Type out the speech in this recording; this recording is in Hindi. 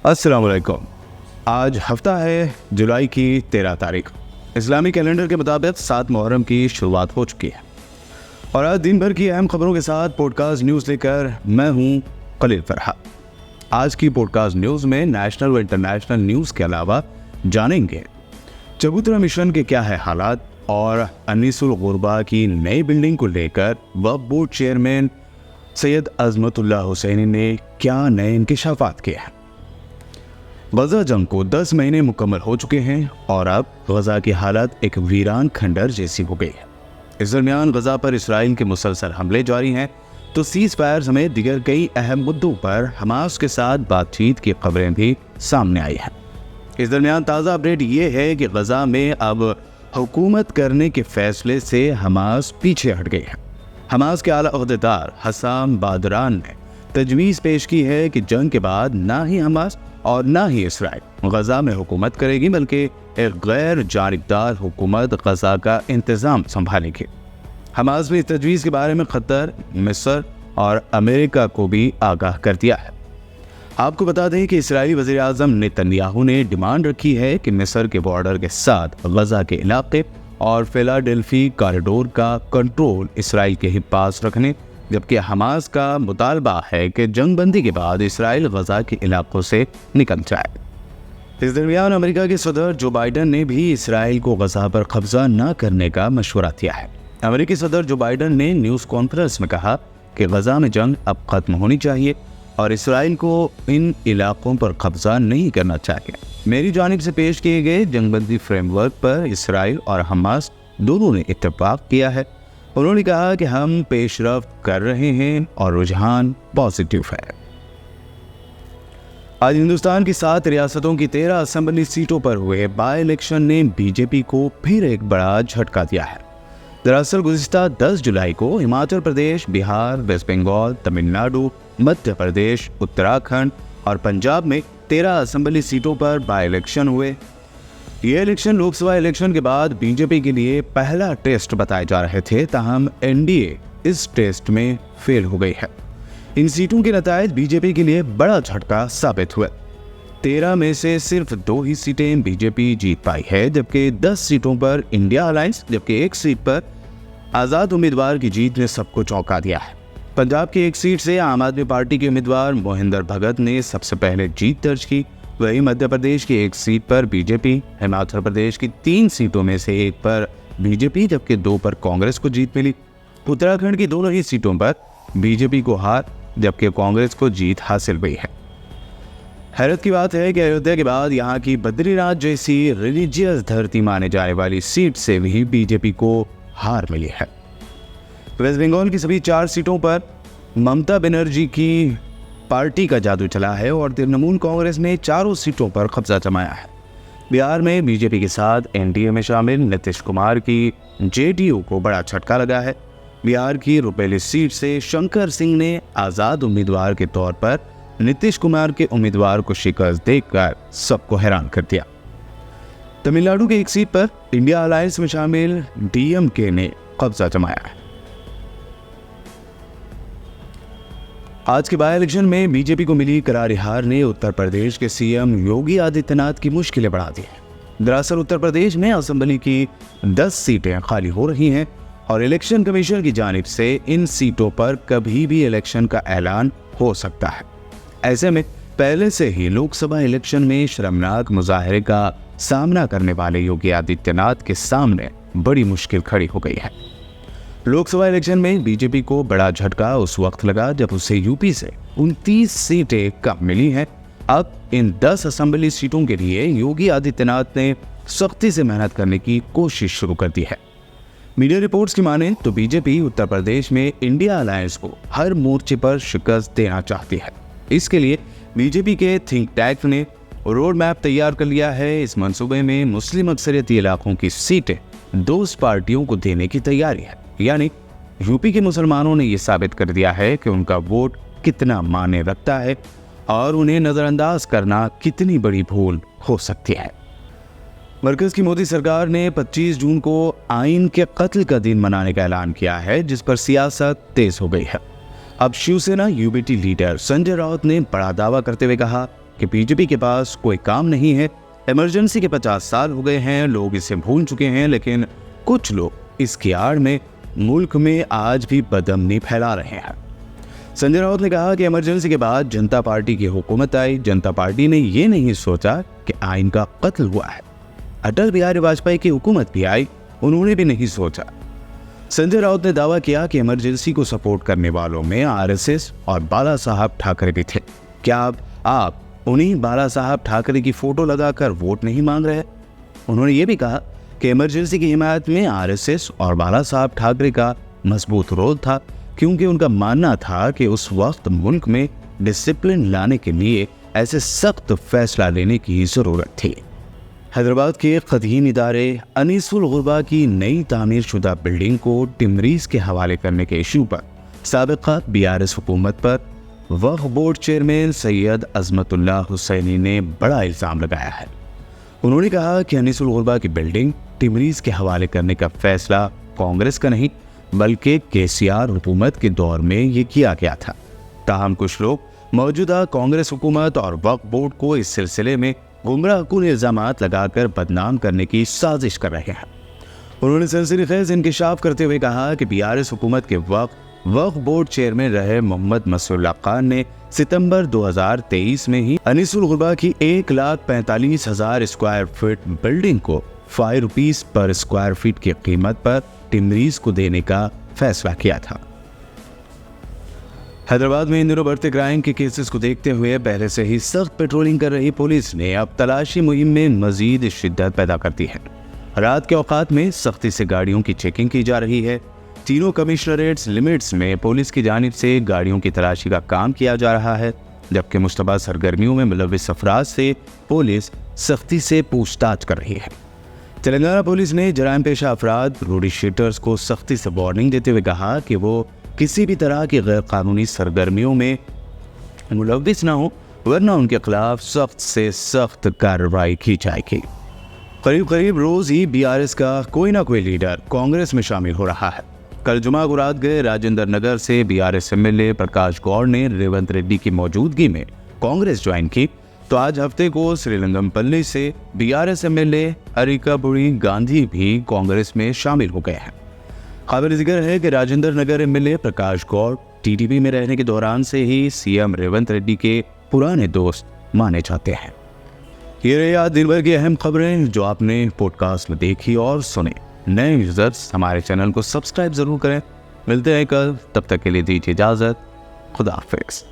अस्सलाम वालेकुम। आज हफ्ता है जुलाई की 13 तारीख। इस्लामी कैलेंडर के मुताबिक 7 मुहर्रम की शुरुआत हो चुकी है और आज दिन भर की अहम खबरों के साथ पॉडकास्ट न्यूज़ लेकर मैं हूं खलील फरहाद। आज की पॉडकास्ट न्यूज़ में नेशनल व इंटरनेशनल न्यूज़ के अलावा जानेंगे चबूतरा मिशन के क्या है हालात और अनीसुल गुरबा की नई बिल्डिंग को लेकर वक्फ बोर्ड चेयरमैन सैयद अजमतुल्लाह हुसैनी ने क्या नए इंकशाफात किए हैं। गजा जंग को 10 महीने मुकम्मल हो चुके हैं और अब गजा की हालत एक वीरान खंडर जैसी हो गई है। इस दरमियान गजा पर इसराइल के मुसलसल हमले जारी हैं तो सीज फायर समेत दिगर कई अहम मुद्दों पर हमास के साथ बातचीत की खबरें भी सामने आई हैं। इस दरमियान ताज़ा अपडेट ये है कि गजा में अब हुकूमत करने के फैसले से हमास पीछे हट गई है। हमास के आला अहदेदार हसाम बादरान ने तजवीज़ पेश की है कि जंग के बाद ना ही हमास और ना ही इसराइल गजा में हुकूमत करेगी, बल्कि एक गैर जानिबदार हुकूमत गजा का इंतज़ाम संभालेगी। हमास ने इस तजवीज़ के बारे में कतर, मिस्र और अमेरिका को भी आगाह कर दिया है। आपको बता दें कि इस्राईली वज़ीर आज़म नेतन्याहू ने डिमांड रखी है कि मिस्र के बॉर्डर के साथ गजा के इलाके और फिलाडेल्फी कॉरिडोर का कंट्रोल इसराइल के ही पास रखने, जबकि हमास का मुतालबा है कि जंगबंदी के बाद इसराइल गजा के इलाकों से निकल जाए। इस दरमियान अमेरिका के सदर जो बाइडन ने भी इसराइल को गजा पर कब्जा न करने का मशवरा दिया है। अमेरिकी सदर जो बाइडन ने न्यूज़ कॉन्फ्रेंस में कहा कि गजा में जंग अब खत्म होनी चाहिए और इसराइल को इन इलाकों पर कब्जा नहीं करना चाहिए। मेरी जानिब से पेश किए गए जंगबंदी फ्रेमवर्क पर इसराइल और हमास दोनों ने इत्तेफाक किया है। उन्होंने कहा कि हम पेशरफ्त कर रहे हैं और रुझान पॉजिटिव है। आज हिंदुस्तान की 7 रियासतों की 13 असेंबली सीटों पर हुए बाई इलेक्शन ने बीजेपी को फिर एक बड़ा झटका दिया है। दरअसल गुज़िश्ता 10 जुलाई को हिमाचल प्रदेश, बिहार, वेस्ट बंगाल, तमिलनाडु, मध्य प्रदेश, उत्तराखंड और पंजाब में 13 असेंबली सीटों पर बाई इलेक्शन हुए। ये इलेक्शन लोकसभा इलेक्शन के बाद बीजेपी के लिए पहला टेस्ट बताए जा रहे थे, ताहम एनडीए इस टेस्ट में फेल हो गई है। इन सीटों के नतायज बीजेपी के लिए बड़ा झटका साबित हुए। 13 में से सिर्फ 2 ही सीटें बीजेपी जीत पाई है, जबकि 10 सीटों पर इंडिया अलायंस, जबकि एक सीट पर आज़ाद उम्मीदवार की जीत ने सबको चौंका दिया है। पंजाब की एक सीट से आम आदमी पार्टी के उम्मीदवार मोहिंदर भगत ने सबसे पहले जीत दर्ज की। वहीं मध्य प्रदेश की एक सीट पर बीजेपी, हिमाचल प्रदेश की 3 सीटों में से एक पर बीजेपी जबकि 2 पर कांग्रेस को जीत मिली। उत्तराखंड की दोनों ही सीटों पर बीजेपी को हार जबकि कांग्रेस को जीत हासिल हुई है। हैरत की बात है कि अयोध्या के बाद यहाँ की बद्रीनाथ जैसी रिलीजियस धरती माने जाने वाली सीट से भी बीजेपी को हार मिली है। वेस्ट बंगाल की सभी 4 सीटों पर ममता बनर्जी की पार्टी का जादू चला है और तृणमूल कांग्रेस ने 4 सीटों पर कब्जा जमाया है। बिहार में बीजेपी के साथ एनडीए में शामिल नीतीश कुमार की जेडीयू को बड़ा झटका लगा है। बिहार की रुपेली सीट से शंकर सिंह ने आज़ाद उम्मीदवार के तौर पर नीतीश कुमार के उम्मीदवार को शिकस्त देकर सबको हैरान कर दिया। तमिलनाडु की एक सीट पर इंडिया अलायंस में शामिल डीएमके ने कब्जा जमाया है। आज के बाई इलेक्शन में बीजेपी को मिली करारी हार ने उत्तर प्रदेश के सीएम योगी आदित्यनाथ की मुश्किलें बढ़ा दी हैं। दरअसल उत्तर प्रदेश में असेंबली की 10 सीटें खाली हो रही हैं और इलेक्शन कमीशन की जानिब से इन सीटों पर कभी भी इलेक्शन का ऐलान हो सकता है। ऐसे में पहले से ही लोकसभा इलेक्शन में शर्मनाक मुजाहरे का सामना करने वाले योगी आदित्यनाथ के सामने बड़ी मुश्किल खड़ी हो गई है। लोकसभा इलेक्शन में बीजेपी को बड़ा झटका उस वक्त लगा जब उसे यूपी से 29 सीटें कम मिली हैं। अब इन 10 असेंबली सीटों के लिए योगी आदित्यनाथ ने सख्ती से मेहनत करने की कोशिश शुरू कर दी है। मीडिया रिपोर्ट्स की माने तो बीजेपी उत्तर प्रदेश में इंडिया अलायंस को हर मोर्चे पर शिकस्त देना चाहती है। इसके लिए बीजेपी के थिंक टैंक ने रोड मैप तैयार कर लिया है। इस मंसूबे में मुस्लिम अक्सरियती इलाकों की सीटें दोस्त पार्टियों को देने की तैयारी है। यानी यूपी के मुसलमानों ने यह साबित कर दिया है कि उनका वोट कितना मायने रखता है और उन्हें नज़रअंदाज करना कितनी बड़ी भूल हो सकती है। मरकज़ की मोदी सरकार ने 25 जून को आइन के कत्ल का दिन मनाने का ऐलान किया है, जिस पर सियासत तेज हो गई है। अब शिवसेना यूबीटी लीडर संजय राउत ने बड़ा दावा करते हुए कहा कि बीजेपी के पास कोई काम नहीं है, इमरजेंसी के 50 साल हो गए हैं, लोग इसे भूल चुके हैं, लेकिन कुछ लोग इसकी आड़ में मुल्क में आज भी बदअमनी फैला रहे हैं। संजय राउत ने कहा कि इमरजेंसी के बाद जनता पार्टी की हुकूमत आई, जनता पार्टी ने ये नहीं सोचा कि आइन का कत्ल हुआ है। अटल बिहारी वाजपेयी की हुकूमत भी आई, उन्होंने भी नहीं सोचा। संजय राउत ने दावा किया कि इमरजेंसी को सपोर्ट करने वालों में आरएसएस और बाला साहब ठाकरे भी थे। क्या आप उन्हीं बाला साहब ठाकरे की फोटो लगाकर वोट नहीं मांग रहे? उन्होंने ये भी कहा कि इमरजेंसी की हिमायत में आरएसएस और बाला साहब ठाकरे का मजबूत रोल था, क्योंकि उनका मानना था कि उस वक्त मुल्क में डिसिप्लिन लाने के लिए ऐसे सख्त फैसला लेने की ज़रूरत थी। हैदराबाद के क़दीम इदारे अनीसुल गुरबा की नई तामीर शुदा बिल्डिंग को टिमरीज के हवाले करने के इशू पर साबिक़ा बीआरएस हुकूमत पर वक्फ बोर्ड चेयरमैन सैयद अज़मतुल्लाह हुसैनी ने बड़ा इल्ज़ाम लगाया है। उन्होंने कहा कि अनीसुल गुरबा की बिल्डिंग टिमरीज के हवाले करने का फैसला कांग्रेस का नहीं बल्कि केसीआर हुकूमत के दौर में ये किया गया था। ताहम कुछ लोग मौजूदा कांग्रेस हुकूमत और वक्फ बोर्ड को इस सिलसिले में गुमराहकुन इल्ज़ामात लगाकर बदनाम करने की साजिश कर रहे हैं। उन्होंने सनसनीखेज इंकशाफ करते हुए कहा कि बीआरएस हुकूमत के वक्फ बोर्ड चेयरमैन रहे मोहम्मद मसरूल्लाह खान ने सितंबर 2023 में ही अनीसुल गुरबा की 1,45,000 स्क्वायर फीट बिल्डिंग को ₹5 पर स्क्वायर फीट की कीमत पर टिमरीज को देने का फैसला किया था। हैदराबाद में इन दिनों बढ़ते क्राइम के केसेस को देखते हुए पहले से ही सख्त पेट्रोलिंग कर रही पुलिस ने अब तलाशी मुहिम में मजीद शिद्दत पैदा कर दी है। रात के औकात में सख्ती से गाड़ियों की चेकिंग की जा रही है। तीनों कमिश्नरेट्स लिमिट्स में पुलिस की जानिब से गाड़ियों की तलाशी का काम किया जा रहा है, जबकि मुश्तबा सरगर्मियों में मुलव्विस अफराद से पुलिस सख्ती से पूछताछ कर रही है। तेलंगाना पुलिस ने जराइम पेशा अफराद रोडी शीटर्स को सख्ती से वार्निंग देते हुए कहा कि वो किसी भी तरह की गैर कानूनी सरगर्मियों में मुलव्विस ना हो, वरना उनके खिलाफ सख्त से सख्त कार्रवाई की जाएगी। करीब रोज ही बीआरएस का कोई ना कोई लीडर कांग्रेस में शामिल हो रहा है। कल जुमा को रात गए राजेंद्र नगर से बीआरएस एमएलए प्रकाश गौड़ ने रेवंत रेड्डी की मौजूदगी में कांग्रेस ज्वाइन की, तो आज हफ्ते को श्रीलिंगमपल्ली से बीआरएस एमएलए अरिकाबुरी गांधी भी कांग्रेस में शामिल हो गए हैं। काबिल जिक्र है कि राजेंद्र नगर एमएलए प्रकाश गौड़ टीडीपी में रहने के दौरान से ही सीएम रेवंत रेड्डी के पुराने दोस्त माने जाते हैं। ये रही आज दिन भर की अहम खबरें जो आपने पॉडकास्ट में देखी और सुनी। नए यूजर्स हमारे चैनल को सब्सक्राइब जरूर करें। मिलते हैं कल, तब तक के लिए दीजिए इजाजत। खुदा हाफिज़।